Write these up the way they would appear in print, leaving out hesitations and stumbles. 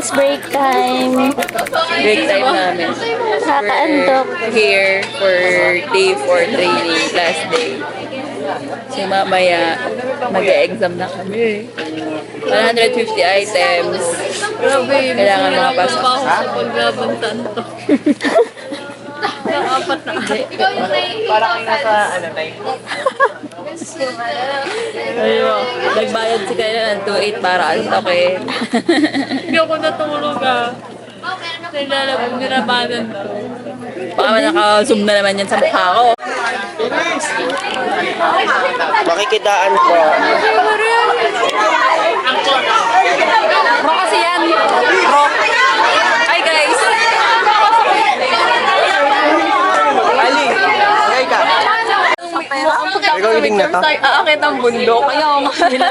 It's break time. Break time namin. Nakakaantok. We're here for day 4 training, last day. Kasi mamaya, mag-e-exam na kami. 150 items. Kailangan makapasok. Paglabantan to. Apat na. Parang nasa, time. Ayun, nagbayad si Kayla ng 2.8 para antokin. Hindi ako natulog Nilalabog nirabanan to. Baka naka-zoom na naman yan sa mukha ko. Makikitaan po. Bro kasi yan. Bro. Hi guys. Ali, okay ka. Ikaw yung na to? Aakit ang bundok. Kaya ako makakila.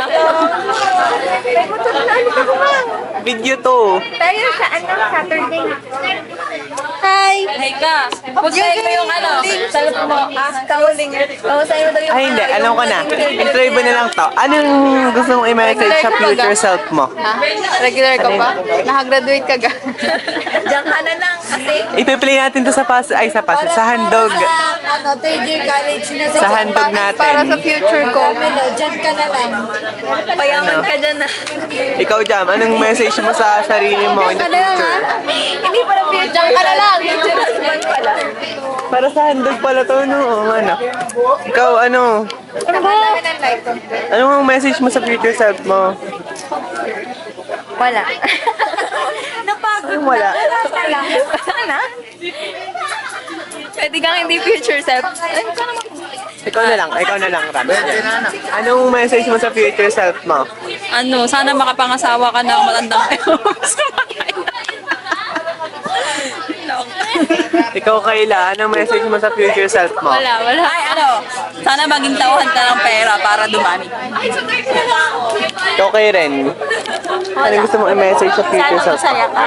Video to. Tayo sa Saturday. Hi! Hi ka. Pag-share mo yung salap mo. Kamuling. Sa'yo daw yung Ay hindi, alam ko na. Intry ba na lang to? Anong gusto mong i-message sa future self mo? Regular ka pa? Nakagraduate ka ga? Diyan ka na lang kasi Ipi-play natin to sa handog. third year college na Sa handog natin. Para sa future ko. Diyan ka na lang. Payaman ka dyan na. Ikaw, Jam, anong message mo sa sarili mo in the future? Hindi pa na future. Diyan ka na lang. Pala. Para sa handog pala to, no? Ano? Ikaw, ano? Anong message mo sa future self mo? Wala. Napagod Anong wala? na. Pwede kang hindi future self. Ikaw na lang, Ram. Anong message mo sa future self mo? Sana makapangasawa ka ng matandang kayo. Ikaw, Kayla, anong message mo sa future self mo? Wala. Ay, sana maging tauhan ka ng pera para dumami. Ikaw, kay Ren, anong gusto mong i-message sa future self? Masaya ka.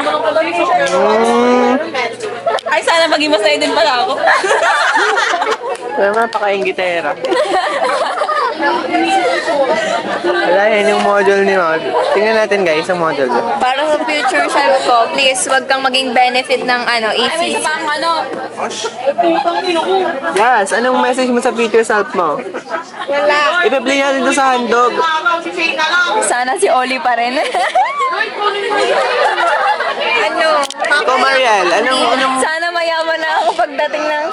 Ay, sana maging masaya din pala ako. Wala mapaka-ingitera. Wala, yan yung module ni Mod. Tingnan natin, guys, ang module. Para sa future self ko, please, wag kang maging benefit ng easy. Yes, anong message mo sa future self mo? Wala. Ipi-play natin to sa handog. Sana si Oli pa rin. Ikaw, Mariel, anong Sana mayaman na ako pagdating ng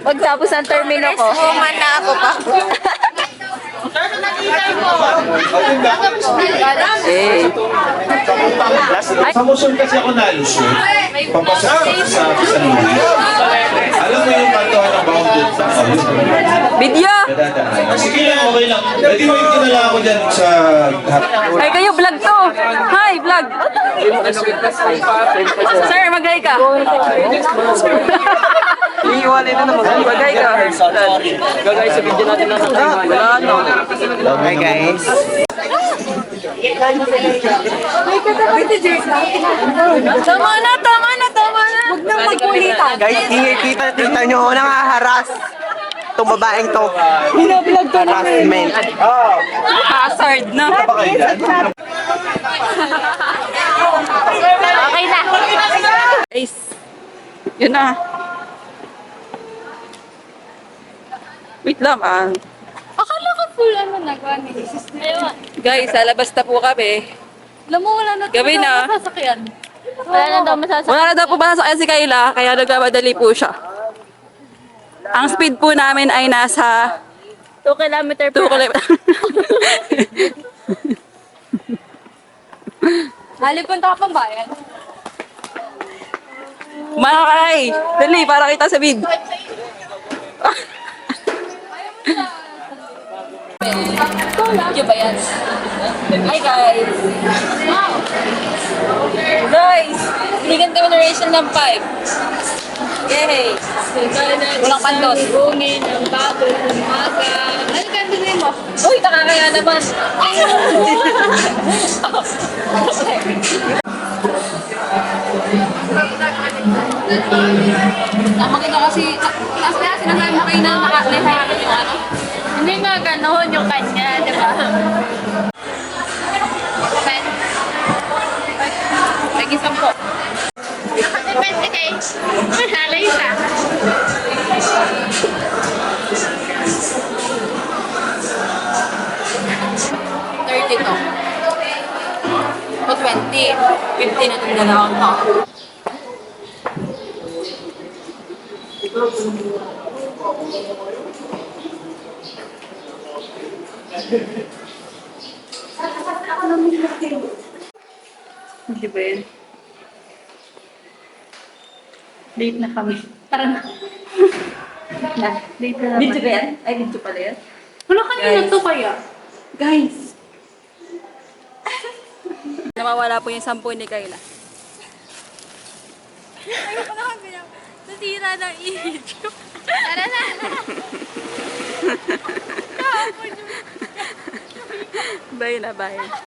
pagtapos ng termino ko. Human na ako pa. Sa Muson kasi ako nalusot. Papasok ako sa Luis. Alam mo yung kantuhan ng Bounded sa Video! Sige lang, okay lang. Pwede mo yung kinala ako dyan sa... Ay, kayo, vlog to! Hi, vlog! Sir, mag-hi ka! iiwalay na naman? Mag-hi ka! Gagay sa video natin na wala no. Okay, guys. Tama na. Huwag nang magkulitan. Guys, kita nyo, nangaharas. Itong babaeng to. Binablog ko na. Harassment. Hazard, no? Okay na. Guys, yun na. Wait lang Akala ko full nagawa ni Guys, sa labas na po kami. Alam mo, wala na Gabi na. masasakyan. Wala na daw masasakit. Wala na daw po ba sa si Kayla, kaya nagmamadali po siya. Ang speed po namin ay nasa 2 kilometer 2 km. Halipunta ka pang bayan. Manakay! Dali, para kita sa vid. Video ba yan? Hi guys! Guys! Bigyan kami ng ration ng 5. Yay! Walang pandos. Bungin, ang bago, umaga. Ano kandunin mo? Uy, nakakaya naman! Ang maganda kasi, kaya sinasabi mo kayo na nakahalin yung ano. Hindi nga gano'n yung kanya, di ba? O 20. 50 na itong dalawang to. Hindi ba yun? Late na kami. Tara na. Na, late na naman. Video ba yan? Ay, video pala yan. Wala kanina to kaya. Guys. Nawawala po yung 10 ni Kayla. Nasira na i-video. Bye na, bye.